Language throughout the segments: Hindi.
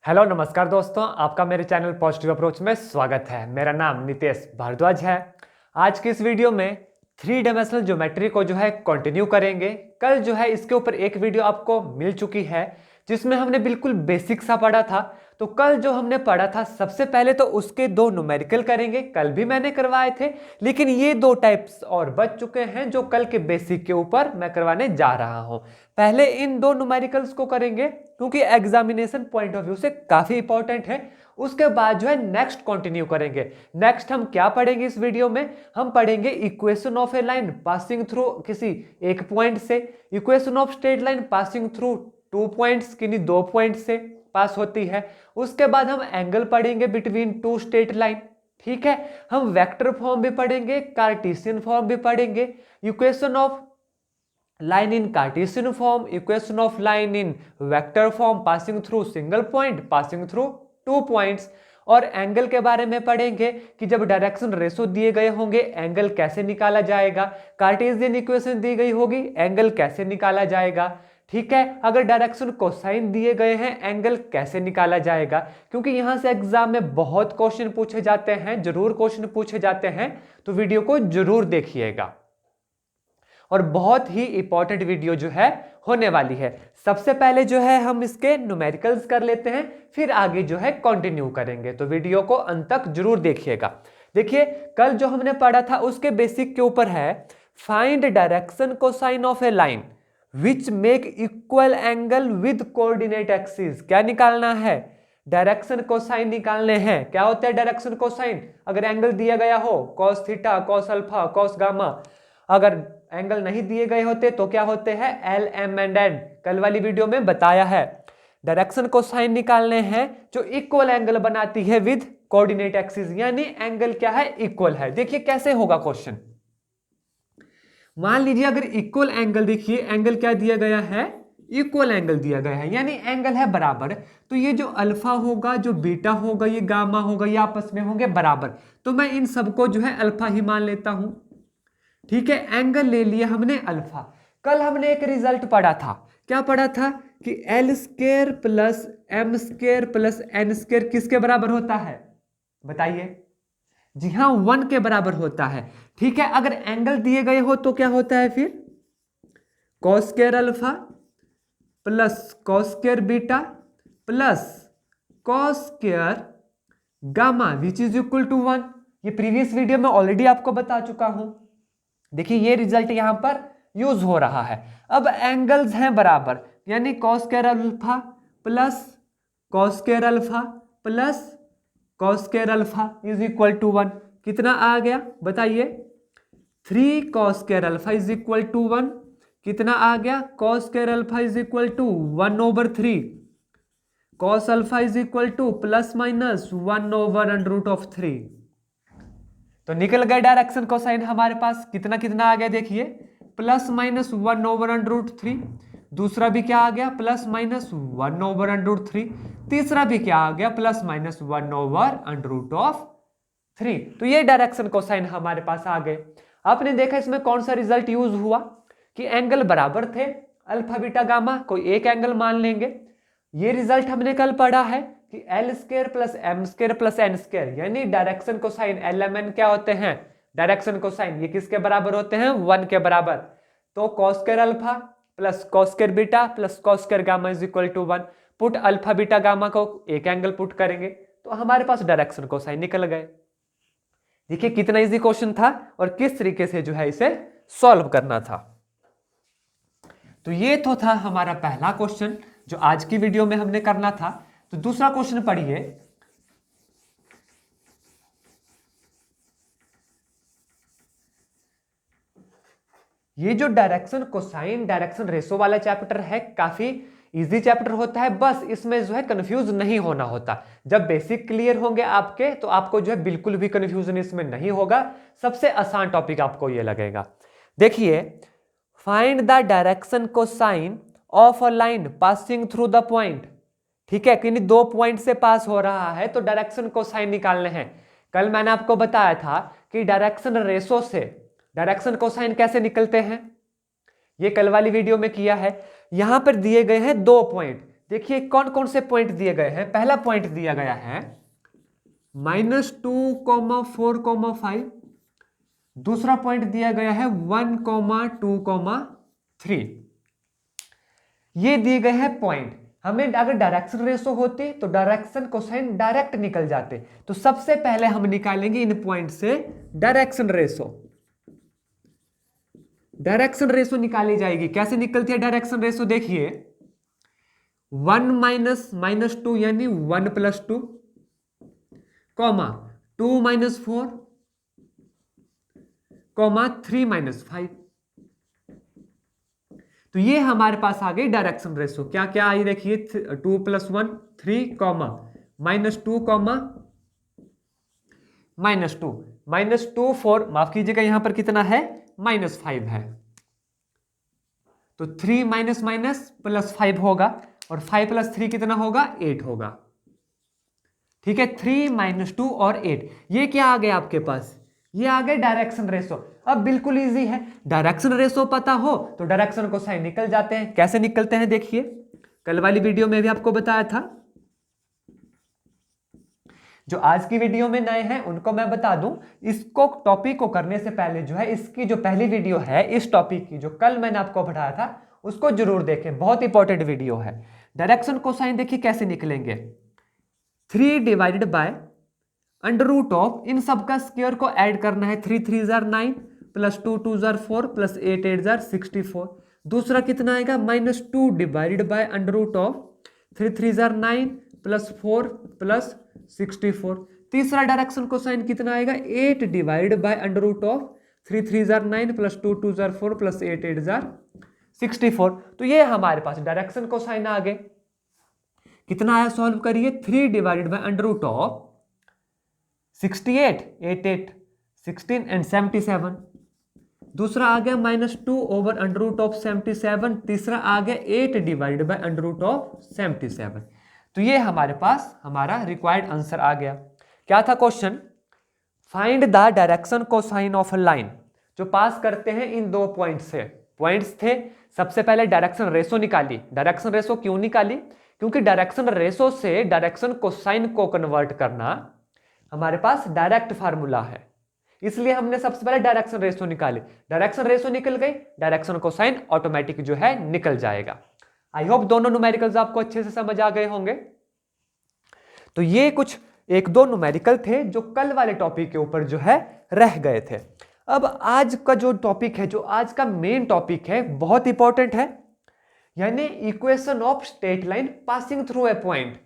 हेलो नमस्कार दोस्तों, आपका मेरे चैनल पॉजिटिव अप्रोच में स्वागत है। मेरा नाम नितेश भारद्वाज है। आज की इस वीडियो में थ्री डायमेंशनल ज्योमेट्री को जो है कंटिन्यू करेंगे। कल जो है इसके ऊपर एक वीडियो आपको मिल चुकी है जिसमें हमने बिल्कुल बेसिक सा पढ़ा था। तो कल जो हमने पढ़ा था सबसे पहले तो उसके दो न्यूमेरिकल करेंगे, कल भी मैंने करवाए थे, लेकिन ये दो टाइप्स और बच चुके हैं जो कल के बेसिक के ऊपर मैं करवाने जा रहा हूं। पहले इन दो न्यूमेरिकल्स को करेंगे क्योंकि एग्जामिनेशन पॉइंट ऑफ व्यू से काफी इंपॉर्टेंट है। उसके बाद जो है नेक्स्ट कंटिन्यू करेंगे। नेक्स्ट हम क्या पढ़ेंगे इस वीडियो में? हम पढ़ेंगे equation of A line passing through किसी एक पॉइंट से, equation of straight line passing through two points, किन्हीं दो पॉइंट से पास होती है। उसके बाद हम एंगल पढ़ेंगे बिटवीन टू स्ट्रेट लाइन। ठीक है, हम वेक्टर फॉर्म भी पढ़ेंगे, कार्टेशियन फॉर्म भी पढ़ेंगे, equation of line in Cartesian form, equation of line in vector form passing through single point, passing through two points, और एंगल के बारे में पढ़ेंगे कि जब डायरेक्शन रेशो दिए गए होंगे एंगल कैसे निकाला जाएगा, कार्टेशियन इक्वेशन दी गई होगी एंगल कैसे निकाला जाएगा। ठीक है, अगर डायरेक्शन कोसाइन दिए गए हैं एंगल कैसे निकाला जाएगा, क्योंकि यहां से एग्जाम में बहुत क्वेश्चन पूछे जाते हैं, जरूर क्वेश्चन पूछे जाते हैं, तो वीडियो को जरूर देखिएगा और बहुत ही इंपॉर्टेंट वीडियो जो है होने वाली है। सबसे पहले जो है हम इसके न्यूमेरिकल्स कर लेते हैं, फिर आगे जो है कंटिन्यू करेंगे, तो वीडियो को अंत तक जरूर देखिएगा। देखिए कल जो हमने पढ़ा था उसके बेसिक के ऊपर है, find direction cosine of A line which make equal angle with coordinate axis. क्या निकालना है? डायरेक्शन कोसाइन निकालने हैं। क्या होता है डायरेक्शन कोसाइन? अगर एंगल दिया गया हो cos theta, cos alpha, cos gamma, अगर एंगल नहीं दिए गए होते तो क्या होते हैं? L, M and N. कल वाली वीडियो में बताया है। डायरेक्शन कोसाइन निकालने हैं जो इक्वल एंगल बनाती है विद कोऑर्डिनेट एक्सिस, यानी एंगल क्या है? इक्वल है। देखिए कैसे होगा क्वेश्चन। मान लीजिए अगर इक्वल एंगल, देखिए एंगल क्या दिया गया है? इक्वल एंगल दिया गया है, यानी एंगल है बराबर। तो ये जो अल्फा होगा, जो बीटा होगा, ये गामा होगा, ये आपस में होंगे बराबर। तो मैं इन सबको जो है अल्फा ही मान लेता हूं। ठीक है, एंगल ले लिया हमने अल्फा। कल हमने एक रिजल्ट पढ़ा था। क्या पढ़ा था? कि L square plus M square plus N square किसके बराबर होता है? बताइए। जी हाँ, 1 के बराबर होता है। ठीक है, अगर एंगल दिए गए हो तो क्या होता है फिर? Cos square alpha plus cos square beta plus cos square gamma which is equal to 1। ये प्रीवियस वीडियो में ऑलरेडी आपको बता चुका हूं। देखिए ये रिजल्ट यहां पर यूज हो रहा है। अब एंगल्स हैं बराबर, यानी cos square alpha plus cos square alpha plus cos square alpha is equal to 1। कितना आ गया बताइए? 3 cos square alpha is equal to 1। कितना आ गया? Cos square alpha is equal to 1/3। Cos alpha is equal to plus minus 1/√3। तो निकल गए डायरेक्शन कोसाइन हमारे पास। कितना कितना आ गया देखिए? Plus minus 1/√3। दूसरा भी क्या आ गया? Plus minus 1/√3। तीसरा भी क्या आ गया? Plus minus 1/√3। तो ये डायरेक्शन कोसाइन हमारे पास आ गए। आपने देखा इसमें कौन सा रिजल्ट यूज हुआ? कि एंगल बराबर थे, अल्फा बीटा गामा, कोई एक एंगल मान लेंगे। ये रिजल्ट हमने कल पढ़ा है कि L square plus M square plus N square, यानी direction cosine L M N क्या होते हैं? डायरेक्शन कोसाइन ये किसके बराबर होते हैं? 1 के बराबर। तो cos square alpha plus cos square beta plus cos square gamma is equal to 1। Put alpha beta gamma को एक एंगल पुट करेंगे तो हमारे पास डायरेक्शन कोसाइन निकल गए। देखिए कितना इजी क्वेश्चन था और किस तरीके से जो है इसे सॉल्व करना था। तो ये तो था हमारा पहला क्वेश्चन जो आज की वीडियो में हमने करना था। तो दूसरा क्वेश्चन पढ़िए। ये जो डायरेक्शन कोसाइन डायरेक्शन रेशो वाला चैप्टर है काफी इजी चैप्टर होता है, बस इसमें जो है कंफ्यूज नहीं होना होता। जब बेसिक क्लियर होंगे आपके तो आपको जो है बिल्कुल भी कंफ्यूजन इसमें नहीं होगा। सबसे आसान टॉपिक आपको ये लगेगा। देखिए, find the direction cosine of a line passing through the point. ठीक है, किन्हीं दो पॉइंट से पास हो रहा है तो डायरेक्शन कोसाइन निकालने हैं। कल मैंने आपको बताया था कि डायरेक्शन रेशो से डायरेक्शन कोसाइन कैसे निकलते हैं, ये कल वाली वीडियो में किया है। यहां पर दिए गए हैं दो पॉइंट, देखिए कौन कौन से पॉइंट दिए गए हैं। पहला पॉइंट दिया गया है -2,4,5। दूसरा पॉइंट दिया गया है 1,2,3। ये दिए गए हैं पॉइंट। हमें अगर डायरेक्शन रेशो होती तो डायरेक्शन कोसाइन डायरेक्ट निकल जाते। तो सबसे पहले हम निकालेंगे इन पॉइंट से डायरेक्शन रेशो। डायरेक्शन रेशो निकाली जाएगी। कैसे निकलती है डायरेक्शन रेशो? देखिए 1 माइनस टू यानी 1 + 2, कॉमा 2 - 4, कॉमा 3 - 5। तो ये हमारे पास आ गई डायरेक्शन रेशो। क्या क्या आई देखिए, 2 + 1 3, कॉमा -2, कॉमा -2 -2 4, माफ कीजिएगा यहां पर कितना है, -5 है। तो 3 माइनस +5 होगा और 5 + 3 कितना होगा, 8 होगा। ठीक है, 3 - 2 और 8, ये क्या आ गया आपके पास, ये आ गए डायरेक्शन रेशो। अब बिल्कुल इजी है, डायरेक्शन रेशो पता हो तो डायरेक्शन कोसाइन निकल जाते हैं। कैसे निकलते हैं देखिए, कल वाली वीडियो में भी आपको बताया था। जो आज की वीडियो में नए हैं उनको मैं बता दूं, इसको टॉपिक को करने से पहले जो है इसकी जो पहली वीडियो है इस टॉपिक की, जो कल मैंने आपको पढ़ाया था, उसको जरूर देखें, बहुत इंपॉर्टेंट वीडियो है। डायरेक्शन कोसाइन देखिए कैसे निकलेंगे, 3 / √, इन सबका स्क्वायर को ऐड करना है। 3 3 = 9 + 2 2 = 4 + 8 8 = 64। दूसरा कितना आएगा, -2 / √, 3 3 = 9 + 4 + 64। तीसरा डायरेक्शन कोसाइन कितना आएगा, 8 / √, 3 3 = 9 + 2 2 = 4 + 8 8 = 64। तो ये हमारे पास डायरेक्शन कोसाइन आ गए। कितना आया, सॉल्व करिए, 3 / √, 68 8 8 16 एंड 77। दूसरा आ गया -2/√, 77। तीसरा आ गया 8 / √, 77। तो ये हमारे पास हमारा रिक्वायर्ड आंसर आ गया। क्या था question, find the direction cosine of a line, जो पास करते हैं इन दो पॉइंट से। पॉइंट्स थे, सबसे पहले डायरेक्शन रेशो निकाली। डायरेक्शन रेशो क्यों निकाली, क्योंकि डायरेक्शन रेशो से डायरेक्शन कोसाइन को कन्वर्ट करना हमारे पास डायरेक्ट फार्मूला है, इसलिए हमने सबसे पहले डायरेक्शन रेशो निकाली। डायरेक्शन रेशो निकल गई, डायरेक्शन कोसाइन ऑटोमेटिक जो है निकल जाएगा। आई होप दोनों न्यूमेरिकल्स आपको अच्छे से समझ आ गए होंगे। तो ये कुछ 1-2 न्यूमेरिकल थे जो कल वाले टॉपिक के ऊपर जो है रह गए थे। अब आज का जो टॉपिक है, जो आज का मेन टॉपिक है, बहुत इंपॉर्टेंट है, यानी equation of straight line passing through a point.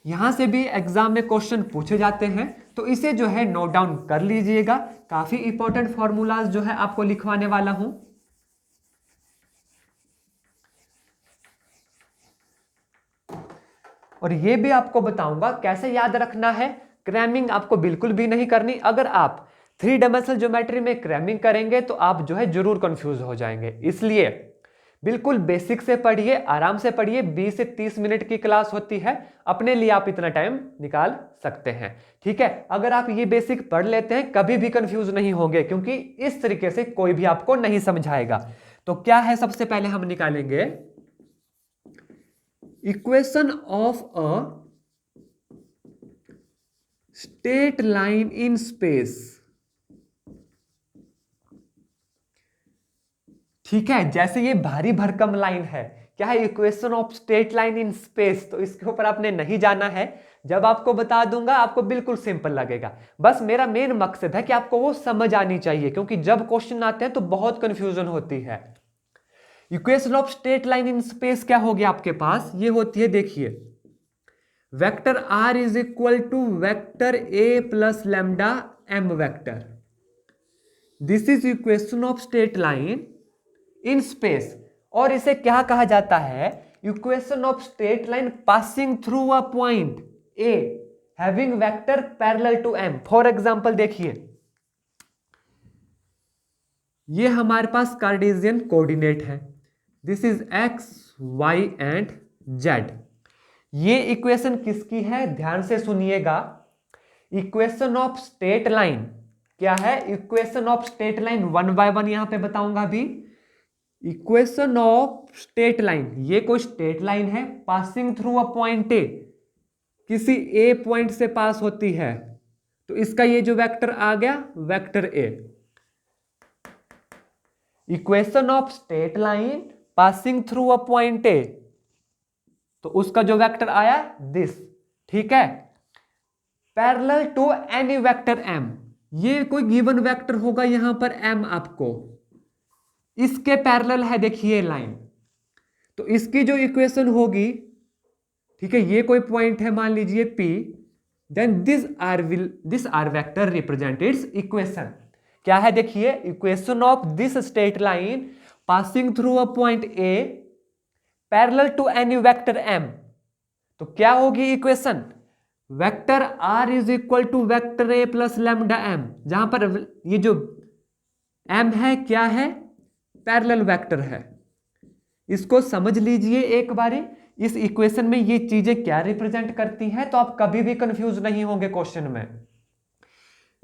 यहां से भी एग्जाम में क्वेश्चन पूछे जाते हैं, तो इसे जो है नोट डाउन कर लीजिएगा। काफी इंपॉर्टेंट फॉर्मूलाज जो है आपको लिखवाने वाला हूं। और ये भी आपको बताऊंगा कैसे याद रखना है। क्रैमिंग आपको बिल्कुल भी नहीं करनी। अगर आप 3 डायमेंशनल ज्योमेट्री में क्रैमिंग करेंगे तो आप जो है जरूर कंफ्यूज हो जाएंगे। इसलिए बिल्कुल बेसिक से पढ़िए, आराम से पढ़िए। 20 से 30 मिनट की क्लास होती है, अपने लिए आप इतना टाइम निकाल सकते हैं। ठीक है, अगर आप ये बेसिक पढ़ लेते हैं कभी भी कंफ्यूज नहीं होंगे, क्योंकि इस तरीके से कोई भी आपको नहीं समझाएगा। तो क्या है, सबसे पहले हम निकालेंगे equation of a straight line in space. ठीक है, जैसे ये भारी भरकम लाइन है, क्या है, equation of straight line in space. तो इसके ऊपर आपने नहीं जाना है, जब आपको बता दूंगा आपको बिल्कुल सिंपल लगेगा। बस मेरा मेन मकसद है कि आपको वो समझ आनी चाहिए, क्योंकि जब क्वेश्चन आते हैं तो बहुत कंफ्यूजन होती है। Equation of straight line in space क्या होगी आपके पास, ये होती है, देखिए, vector r = vector a + lambda m vector. This is equation of straight line in space. और इसे क्या कहा जाता है, equation of straight line passing through a point A having vector parallel to M। For example देखिए, ये हमारे पास कार्टेशियन कोऑर्डिनेट है, this is x, y and z। ये इक्वेशन किसकी है, ध्यान से सुनिएगा। इक्वेशन ऑफ स्ट्रेट लाइन क्या है, equation of straight line 1 by 1 यहां पे बताऊंगा अभी। इक्वेशन ऑफ स्ट्रेट लाइन, ये कोई स्ट्रेट लाइन है पासिंग थ्रू अ पॉइंट ए, किसी ए पॉइंट से पास होती है, तो इसका ये जो वेक्टर आ गया vector A. Equation of straight line passing through a point A, तो उसका जो वेक्टर आया दिस, ठीक है। Parallel to any vector M, ये कोई गिवन वेक्टर होगा यहां पर एम, आपको इसके पैरेलल है देखिए लाइन, तो इसकी जो इक्वेशन होगी, ठीक है, ये कोई पॉइंट है मान लीजिए P, then this are vector represent its equation. क्या है देखिए, equation of this straight line passing through a point A parallel to any vector M, तो क्या होगी equation, vector R is equal to vector A plus lambda M, जहां पर ये जो M है क्या है, पैरेलल वेक्टर है। इसको समझ लीजिए एक बारी, इस इक्वेशन में ये चीजें क्या रिप्रेजेंट करती हैं, तो आप कभी भी कंफ्यूज नहीं होंगे क्वेश्चन में।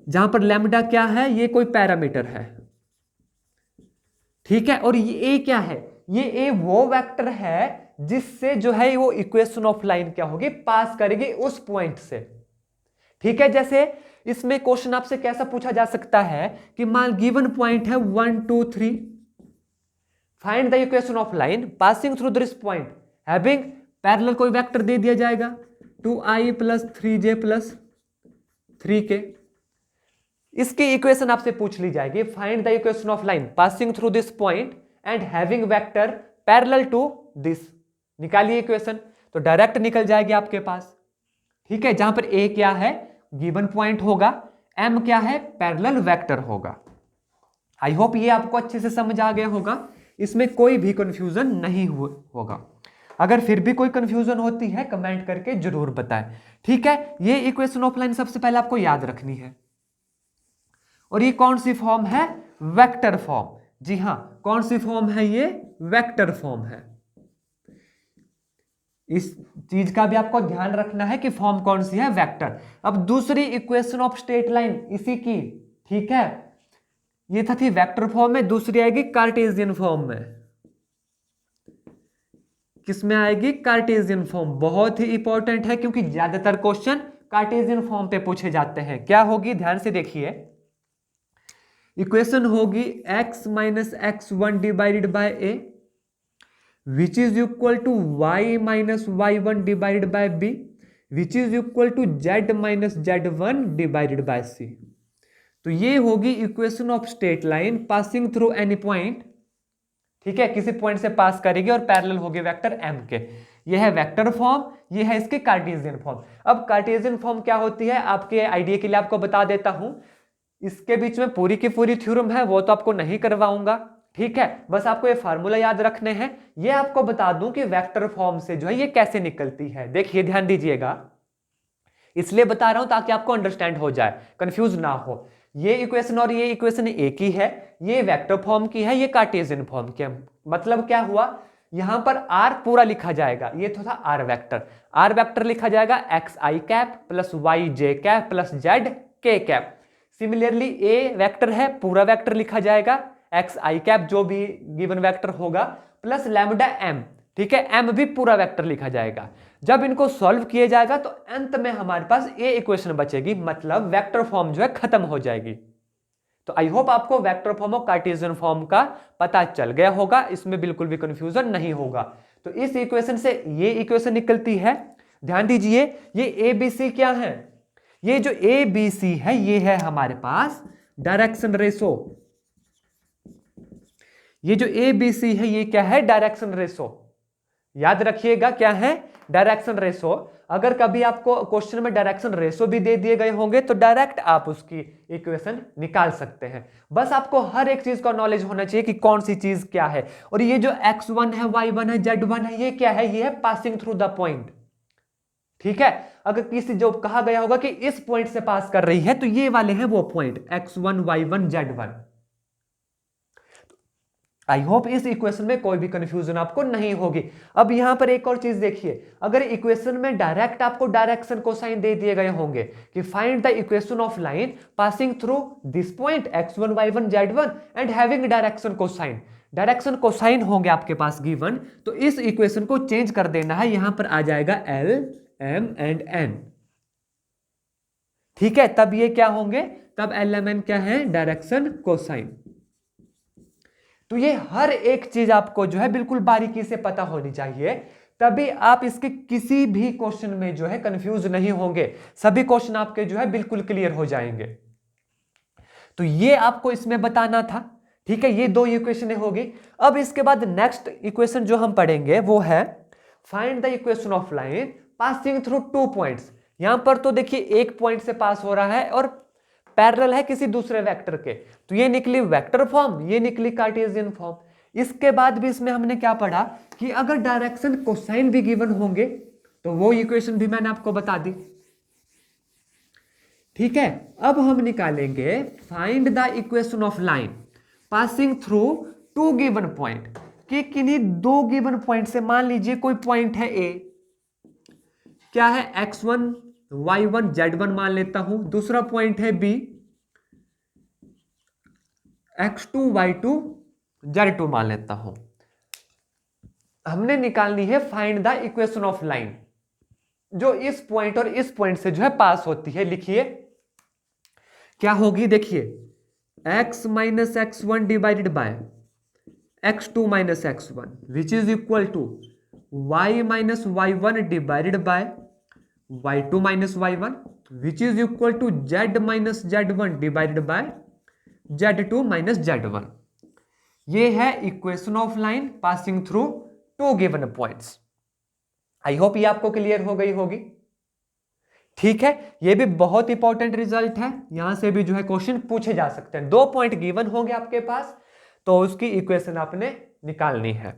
जहां पर लैम्डा क्या है, ये कोई पैरामीटर है, ठीक है, और ये A क्या है, ये A वो वेक्टर है जिससे जो है वो इक्वेशन ऑफ लाइन क्या होगी, पास करेगी उस पॉइंट से, ठीक है। जैसे इसमें क्वेश्चन आपसे कैसा पूछा जा सकता है कि मान गिवन पॉइंट है 1 2 3, find the equation of line passing through this point having parallel, कोई वेक्टर दे दिया जाएगा 2i plus 3j plus 3k, इसकी इक्वेशन आपसे पूछ ली जाएगी, find the equation of line passing through this point and having vector parallel to this, निकालिए इक्वेशन, तो डायरेक्ट निकल जाएगी आपके पास, ठीक है। जहां पर a क्या है गिवन पॉइंट होगा, m क्या है पैरेलल वेक्टर होगा। आई होप ये आपको अच्छे से समझ आ गया होगा, इसमें कोई भी कंफ्यूजन नहीं होगा। अगर फिर भी कोई कंफ्यूजन होती है कमेंट करके जरूर बताएं, ठीक है। ये इक्वेशन ऑफ लाइन सबसे पहले आपको याद रखनी है, और ये कौन सी फॉर्म है, वेक्टर फॉर्म, जी हां, कौन सी फॉर्म है, ये वेक्टर फॉर्म है। इस चीज का भी आपको ध्यान रखना है कि फॉर्म कौन सी है, वेक्टर। अब दूसरी इक्वेशन ऑफ स्ट्रेट लाइन इसी की, ठीक है, ये थी वेक्टर फॉर्म में, दूसरी आएगी कार्टेशियन फॉर्म में। किस में आएगी, कार्टेशियन फॉर्म, बहुत ही इंपॉर्टेंट है क्योंकि ज्यादातर क्वेश्चन कार्टेशियन फॉर्म पे पूछे जाते हैं। क्या होगी ध्यान से देखिए, इक्वेशन होगी x minus x1 divided by a which is equal to y minus y1 divided by b which is equal to z minus z1 divided by c। तो ये होगी equation of straight line passing through any point, ठीक है, किसी पॉइंट से पास करेगी और पैरेलल होगी वेक्टर m के। ये है वेक्टर फॉर्म, ये है इसकी कार्टेशियन फॉर्म। अब कार्टेशियन फॉर्म क्या होती है, आपके आइडिया के लिए आपको बता देता हूं, इसके बीच में पूरी की पूरी थ्योरम है, वो तो आपको नहीं करवाऊंगा, ठीक है, बस आपको ये फार्मूला याद रखने हैं। ये आपको बता दूं कि वेक्टर फॉर्म से जो है ये कैसे निकलती है। देखिए ध्यान दीजिएगा, इसलिए बता रहा हूं ताकि आपको अंडरस्टैंड हो जाए, कंफ्यूज ना हो। ये इक्वेशन और ये इक्वेशन एक ही है, ये वेक्टर फॉर्म की है, ये कार्टेशियन फॉर्म की है। मतलब क्या हुआ, यहां पर r पूरा लिखा जाएगा, ये तो था r वेक्टर लिखा जाएगा xi cap plus yj cap plus zk cap. Similarly a vector है, पूरा वेक्टर लिखा जाएगा xi कैप जो भी गिवन वेक्टर होगा प्लस लैम्डा m, ठीक है, m भी पूरा वेक्टर लिखा जाएगा। जब इनको सॉल्व किया जाएगा तो अंत में हमारे पास ये इक्वेशन बचेगी, मतलब वेक्टर फॉर्म जो है खत्म हो जाएगी। तो आई होप आपको वेक्टर फॉर्म और कार्टेशियन फॉर्म का पता चल गया होगा, इसमें बिल्कुल भी कंफ्यूजन नहीं होगा। तो इस इक्वेशन से ये इक्वेशन निकलती है, ध्यान दीजिए, ये ए बी सी क्या है, ये जो ए बी सी है ये है हमारे पास डायरेक्शन रेशो। ये जो ए बी सी है ये क्या है, डायरेक्शन रेशो। याद रखिएगा क्या है, डायरेक्शन रेशो। अगर कभी आपको क्वेश्चन में डायरेक्शन रेशो भी दे दिए गए होंगे तो डायरेक्ट आप उसकी इक्वेशन निकाल सकते हैं। बस आपको हर एक चीज का नॉलेज होना चाहिए कि कौन सी चीज क्या है। और ये जो x1 है, y1 है, z1 है, ये क्या है, ये है पासिंग थ्रू द पॉइंट, ठीक है। अगर किसी जो कहा गया होगा कि इस पॉइंट से पास कर रही है तो ये वाले हैं वो point x1 y1 z1। I hope इस इक्वेशन में कोई भी कंफ्यूजन आपको नहीं होगी। अब यहां पर एक और चीज देखिए, अगर इक्वेशन में डायरेक्ट आपको डायरेक्शन कोसाइन दे दिए गए होंगे कि find the equation of line passing through this point x1 y1 z1 and having direction cosine, direction cosine होंगे आपके पास गिवन, तो इस इक्वेशन को चेंज कर देना है, यहां पर आ जाएगा एल एम एंड एन। ठीक है, तब ये क्या होंगे, तब एल एम एन क्या है, डायरेक्शन कोसाइन। तो ये हर एक चीज आपको जो है बिल्कुल बारीकी से पता होनी चाहिए, तभी आप इसके किसी भी क्वेश्चन में जो है कंफ्यूज नहीं होंगे, सभी क्वेश्चन आपके जो है बिल्कुल क्लियर हो जाएंगे। तो ये आपको इसमें बताना था। ठीक है, ये दो इक्वेशन होगी। अब इसके बाद नेक्स्ट इक्वेशन जो हम पढ़ेंगे वो है find the equation of line passing through 2 points. यहां पर तो देखिए एक पॉइंट से पास हो रहा है और पैरेलल है किसी दूसरे वेक्टर के, तो ये निकली वेक्टर फॉर्म, ये निकली कार्टेशियन फॉर्म। इसके बाद भी इसमें हमने क्या पढ़ा कि अगर डायरेक्शन कोसाइन भी गिवन होंगे तो वो इक्वेशन भी मैंने आपको बता दी। ठीक है, अब हम निकालेंगे find the equation of line passing through 2 given point, कि किन्हीं 2 गिवन पॉइंट से, मान लीजिए कोई पॉइंट है ए, क्या है x1 y1 z1 मान लेता हूं, दूसरा पॉइंट है बी x2 y2 z2 मान लेता हूं। हमने निकालनी है find the equation of line जो इस पॉइंट और इस पॉइंट से जो है पास होती है। लिखिए क्या होगी, देखिए x minus x1 divided by x2 minus x1 which is equal to y minus y1 divided by y2 minus y1 which is equal to z minus z1 divided by z2 minus z1। ये है equation of line passing through 2 given points. I hope ये आपको क्लियर हो गई होगी। ठीक है, ये भी बहुत इंपॉर्टेंट रिजल्ट है, यहां से भी जो है क्वेश्चन पूछे जा सकते हैं। 2 पॉइंट गिवन होंगे आपके पास, तो उसकी इक्वेशन आपने निकालनी है।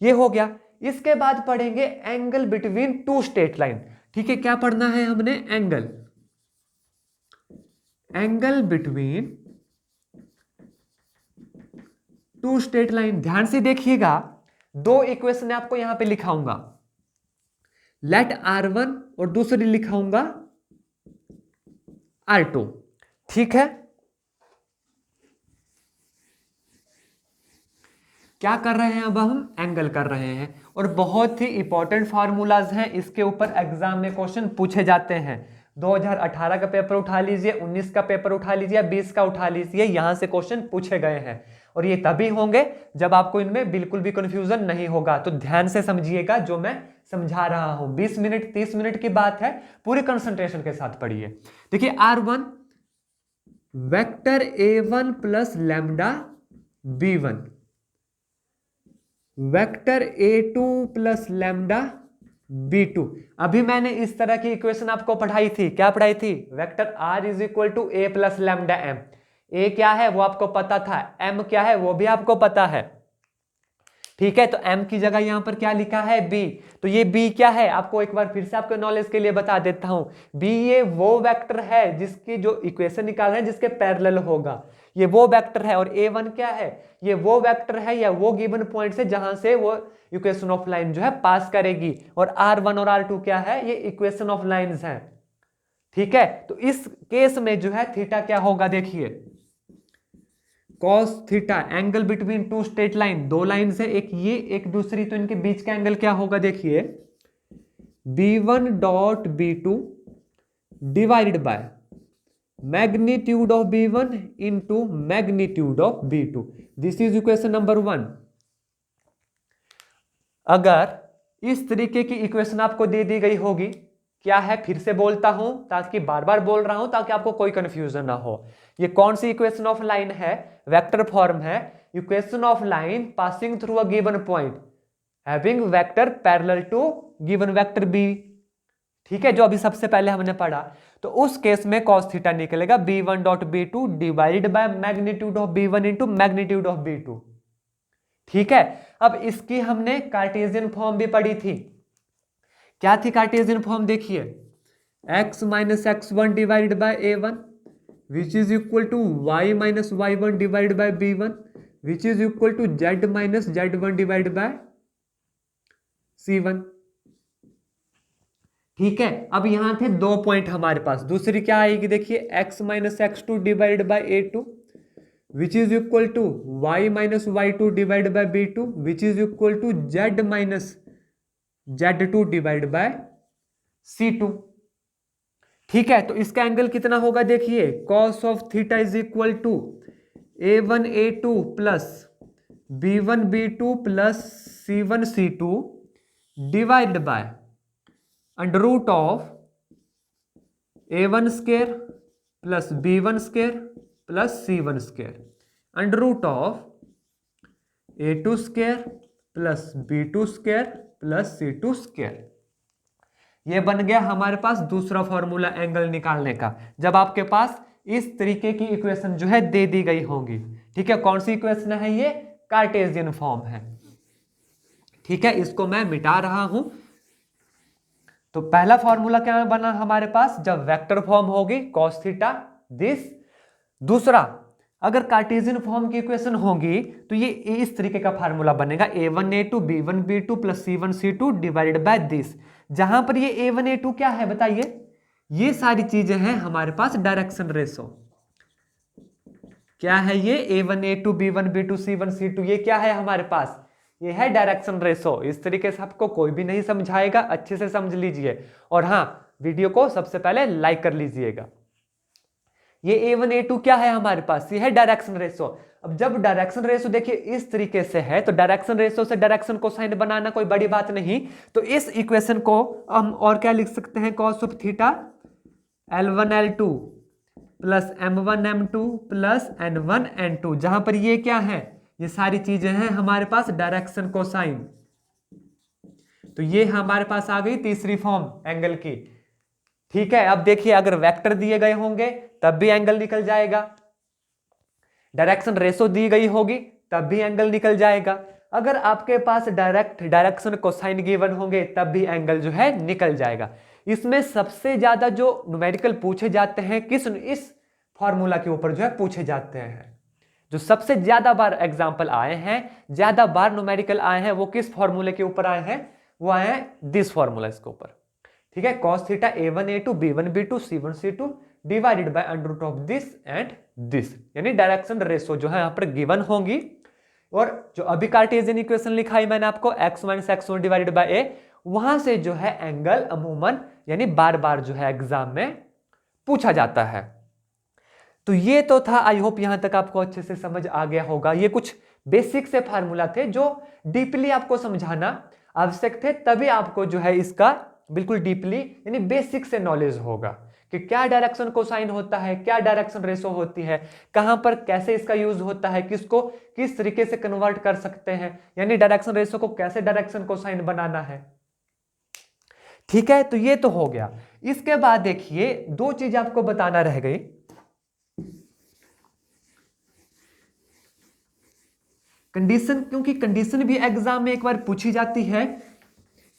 ये हो गया। इसके बाद पढ़ेंगे एंगल बिटवीन 2 स्ट्रेट लाइन। ठीक है, क्या पढ़ना है हमने, एंगल बिटवीन 2 स्ट्रेट लाइन। ध्यान से देखिएगा, 2 इक्वेशन आपको यहां पे लिखाऊंगा, लेट R1 और दूसरी लिखाऊंगा R2। ठीक है, क्या कर रहे हैं, अब हम एंगल कर रहे हैं, और बहुत ही इंपॉर्टेंट फार्मूलाज हैं, इसके ऊपर एग्जाम में क्वेश्चन पूछे जाते हैं। 2018 का पेपर उठा लीजिए, 19 का पेपर उठा लीजिए, 20 का उठा लीजिए, यहां से क्वेश्चन पूछे गए हैं, और ये तभी होंगे जब आपको इनमें बिल्कुल भी कंफ्यूजन नहीं होगा। तो ध्यान से समझिएगा जो मैं समझा रहा हूं, 20 मिनट 30 मिनट की बात है, पूरी कंसंट्रेशन के साथ पढ़िए। देखिए R1 vector A1 plus lambda B1 vector A2 plus lambda B2। अभी मैंने इस तरह की इक्वेशन आपको पढ़ाई थी, क्या पढ़ाई थी, vector R is equal to A plus lambda M। A क्या है वो आपको पता था, M क्या है वो भी आपको पता है। ठीक है, तो M की जगह यहां पर क्या लिखा है, B। तो ये B क्या है, आपको एक बार फिर से आपके नॉलेज के लिए बता देता हूं। B ये वो वेक्टर है जिसकी जो इक्वेशन निकाल रहे हैं जिसके पैरेलल होगा, ये वो वेक्टर है। और A1 क्या है, ये वो वेक्टर है या वो गिवन पॉइंट से जहां से वो इक्वेशन ऑफ लाइन जो है पास करेगी। और R1 और R2 क्या है, ये इक्वेशन ऑफ लाइंस हैं। ठीक है, तो इस केस में जो है थीटा क्या होगा, देखिए cos theta, angle between 2 straight line, 2 lines है, एक ये एक दूसरी, तो इनके बीच का एंगल क्या होगा, देखिए B1 dot B2 divided by magnitude of B1 into magnitude of B2। This is equation number 1। अगर इस तरीके की इक्वेशन आपको दे दी गई होगी, क्या है, फिर से बोलता हूं ताकि बार बार बोल रहा हूं ताकि आपको कोई कंफ्यूजन ना हो। ये कौन सी इक्वेशन ऑफ लाइन है, वेक्टर फॉर्म है, equation of line passing through a given point having vector parallel to given vector B. ठीक है, जो अभी सबसे पहले हमने पढ़ा, तो उस केस में cos थीटा निकलेगा B1 dot B2 divided by magnitude of B1 into magnitude of B2। ठीक है, अब इसकी हमने कार्टेशियन फॉर्म भी पढ़ी थी। क्या थी कार्टेशियन फॉर्म, देखिए x minus x1 divided by A1 which is equal to y minus y1 divided by B1 which is equal to z minus z1 divided by C1। ठीक है, अब यहां थे 2 पॉइंट हमारे पास, दूसरी क्या आएगी, देखिए x minus x2 divided by A2 which is equal to y minus y2 divide by b2 which is equal to z minus z2 divide by c2। ठीक है, तो इसका एंगल कितना होगा देखिए, cos of theta is equal to a1 a2 plus b1 b2 plus c1 c2 divide by under root of a1 square plus b1 square plus c1 square under root of a2 square plus b2 square plus c2 square. ये बन गया हमारे पास दूसरा फॉर्मूला एंगल निकालने का, जब आपके पास इस तरीके की इक्वेशन जो है दे दी गई होंगी। ठीक है, कौन सी इक्वेशन है ये, कार्टेशियन फॉर्म है। ठीक है, इसको मैं मिटा रहा हूं। तो पहला फॉर्मूला क्या बना हमारे पास, जब वेक्टर फॉर्म होगी cos थीटा दिस। दूसरा, अगर कार्टेशियन फॉर्म की इक्वेशन होगी तो ये इस तरीके का फार्मूला बनेगा a1 a2 b1 b2 plus c1 c2 divided by this. जहां पर ये a1 a2 क्या है बताइए, ये सारी चीजें हैं हमारे पास डायरेक्शन रेशो। क्या है ये a1 a2 b1 b2 c1 c2, ये क्या है हमारे पास, ये है डायरेक्शन रेशो। इस तरीके से आपको कोई भी नहीं समझाएगा, अच्छे से समझ लीजिए। और हाँ, वीडियो को सबसे पहले लाइक कर लीजिएगा। ये a1 a2 क्या है हमारे पास, ये है डायरेक्शन रेशो। अब जब डायरेक्शन रेशो देखिए इस तरीके से है, तो डायरेक्शन रेशो से डायरेक्शन कोसाइन बनाना कोई बड़ी बात नहीं। तो इस इक्वेशन को हम और क्या लिख सकते हैं, cos of theta L1 L2 plus M1 M2 plus N1 N2, जहां पर ये क्या है, ये सारी चीजें हैं हमारे पास डायरेक्शन कोसाइन। तो ये हमारे पास आ गई तीसरी फॉर्म एंगल की। ठीक है, अब देखिए अगर वेक्टर दिए गए होंगे तब भी एंगल निकल जाएगा, डायरेक्शन रेशो दी गई होगी तब भी एंगल निकल जाएगा। अगर आपके पास डायरेक्ट डायरेक्शन कोसाइन गिवन होंगे तब भी एंगल जो है निकल जाएगा। इसमें सबसे ज्यादा जो न्यूमेरिकल पूछे जाते हैं इस फॉर्मूला के ऊपर जो है पूछे जाते हैं। जो सबसे ज्यादा बार एग्जाम्पल आए हैं, ज्यादा बार न्यूमेरिकल आए हैं, वो किस फॉर्मूले के ऊपर आए हैं, वो आए हैं दिस फॉर्मूला इसके ऊपर। ठीक है, cos theta a1 a2 b1 b2 c1 c2 divided by under root of this and this, यानी डायरेक्शन रेशो जो है यहाँ पर गिवन होंगी। और जो अभी कार्टेशियन इक्वेशन लिखाई मैंने आपको x minus x1 divided by a, वहां से जो है एंगल अमूमन यानी बार बार जो है एग्जाम में पूछा जाता है। तो ये तो था, आई होप यहां तक आपको अच्छे से समझ आ गया होगा। ये कुछ बेसिक से फार्मूला थे जो डीपली आपको समझाना आवश्यक थे, तभी आपको जो है इसका बिल्कुल डीपली यानी बेसिक से नॉलेज होगा कि क्या डायरेक्शन कोसाइन होता है, क्या डायरेक्शन रेशो होती है, कहां पर कैसे इसका यूज होता है, किसको किस तरीके से कन्वर्ट कर सकते हैं, यानी डायरेक्शन रेशो को कैसे डायरेक्शन कोसाइन बनाना है। ठीक है, तो ये तो हो गया। इसके बाद देखिए दो चीज आपको बताना रह गई। कंडीशन, क्योंकि कंडीशन भी एग्जाम में एक बार पूछी जाती है।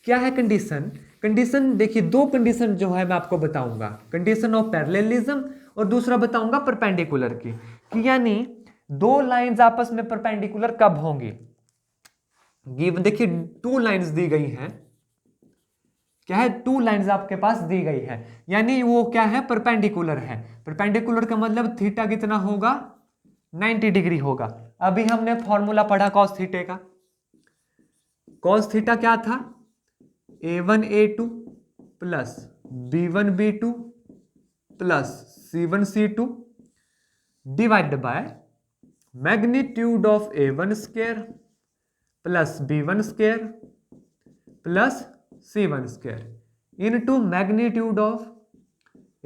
क्या है कंडीशन, कंडीशन देखिए दो कंडीशन जो है मैं आपको बताऊंगा, कंडीशन ऑफ पैरेललिज्म और दूसरा बताऊंगा परपेंडिकुलर की, कि यानी दो लाइंस आपस में परपेंडिकुलर कब होंगी। गिवन देखिए टू लाइंस दी गई हैं, क्या है, टू लाइंस आपके पास दी गई है, यानी वो क्या है, परपेंडिकुलर है। परपेंडिकुलर का मतलब थीटा कितना होगा, 90 डिग्री होगा। अभी हमने फॉर्मूला पढ़ा cos थीटे का, cos थीटा क्या था, a1 a2 plus b1 b2 plus c1 c2 divide by magnitude of a1 square plus b1 square plus c1 square into magnitude of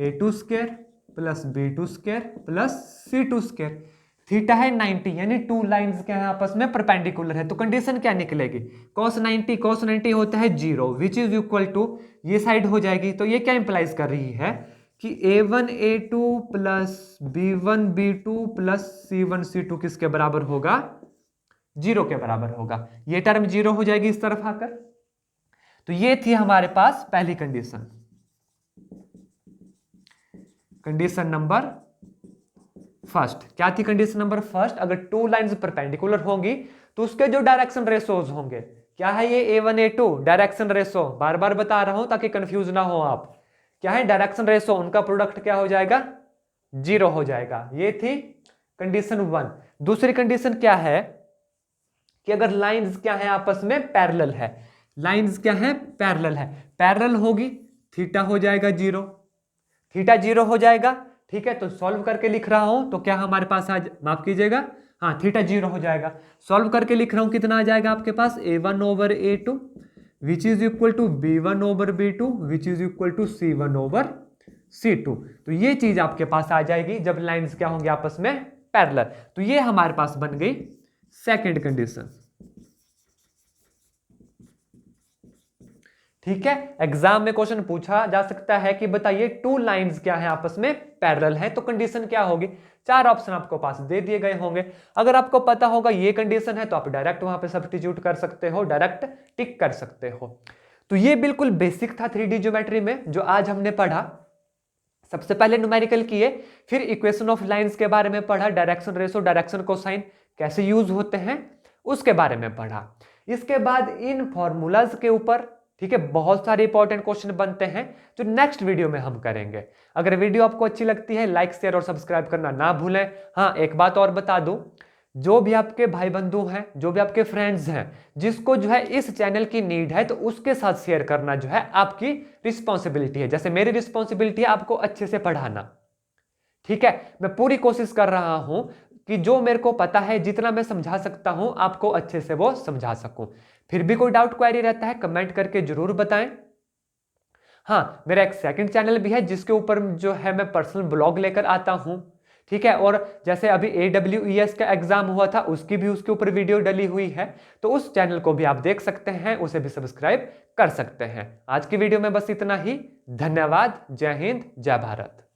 a2 square plus b2 square plus c2 square. Theta है 90, यानी टू लाइंस के आपस में परपेंडिकुलर है। तो कंडीशन क्या निकलेगी, cos 90 होता है 0 विच इज इक्वल टू, ये साइड हो जाएगी। तो ये क्या इंप्लाइज कर रही है कि a1 a2 plus b1 b2 plus c1 c2 किसके बराबर होगा, 0 के बराबर होगा। ये टर्म 0 हो जाएगी इस तरफ आकर। तो ये थी हमारे पास पहली कंडीशन, कंडीशन नंबर फर्स्ट। क्या थी कंडीशन नंबर फर्स्ट, अगर टू लाइंस परपेंडिकुलर होंगी तो उसके जो डायरेक्शन रेशोज होंगे, क्या है ये a1 a2 डायरेक्शन रेशो, बार बार बता रहा हूं ताकि कंफ्यूज ना हो आप, क्या है डायरेक्शन रेशो, उनका प्रोडक्ट क्या हो जाएगा, 0 हो जाएगा। ये थी कंडीशन 1। दूसरी कंडीशन क्या है कि अगर लाइंस क्या है आपस में पैरेलल है, लाइंस क्या है पैरेलल है, पैरेलल होगी थीटा हो जाएगा 0, थीटा 0 हो जाएगा। ठीक है, तो सॉल्व करके लिख रहा हूं तो क्या हमारे पास आज माफ कीजिएगा, हाँ थीटा 0 हो जाएगा। सॉल्व करके लिख रहा हूं कितना आ जाएगा आपके पास a1/a2 which is equal to b1/b2 which is equal to c1/c2। तो ये चीज आपके पास आ जाएगी जब लाइंस क्या होंगे आपस में पैरेलल। तो ये हमारे पास बन गई सेकंड कंडीशन। ठीक है, एग्जाम में क्वेश्चन पूछा जा सकता है कि बताइए टू लाइंस क्या है आपस में पैरेलल है, तो कंडीशन क्या होगी। 4 ऑप्शन आपको पास दे दिए गए होंगे। अगर आपको पता होगा ये कंडीशन है तो आप डायरेक्ट वहां पे सब्स्टिट्यूट कर सकते हो, डायरेक्ट टिक कर सकते हो। तो ये बिल्कुल बेसिक था 3D ज्योमेट्री में जो आज हमने पढ़ा। सबसे पहले न्यूमेरिकल किए, फिर इक्वेशन ऑफ लाइंस के बारे में पढ़ा, डायरेक्शन रेशो, डायरेक्शन कोसाइन कैसे यूज होते हैं उसके बारे में पढ़ा। इसके बाद इन फॉर्मूलाज के ऊपर, ठीक है, बहुत सारे इंपॉर्टेंट क्वेश्चन बनते हैं जो नेक्स्ट वीडियो में हम करेंगे। अगर वीडियो आपको अच्छी लगती है लाइक शेयर और सब्सक्राइब करना ना भूलें। हाँ, एक बात और बता दूं, जो भी आपके भाई बंधु हैं, जो भी आपके फ्रेंड्स हैं, जिसको जो है इस चैनल की नीड है तो उसके साथ शेयर करना जो है आपकी रिस्पॉन्सिबिलिटी है। जैसे मेरी रिस्पॉन्सिबिलिटी है आपको अच्छे से पढ़ाना। ठीक है, मैं पूरी कोशिश कर रहा हूं कि जो मेरे को पता है जितना मैं समझा सकता हूं आपको अच्छे से वो समझा सकूं। फिर भी कोई डाउट क्वेरी रहता है कमेंट करके जरूर बताएं। हाँ, मेरा एक सेकंड चैनल भी है जिसके ऊपर जो है मैं पर्सनल ब्लॉग लेकर आता हूं। ठीक है, और जैसे अभी AWES का एग्जाम हुआ था उसकी भी उसके ऊपर वीडियो डली हुई है, तो उस चैनल को भी आप देख सकते हैं, उसे भी सब्सक्राइब कर सकते हैं। आज की वीडियो में बस इतना ही। धन्यवाद। जय हिंद, जय भारत।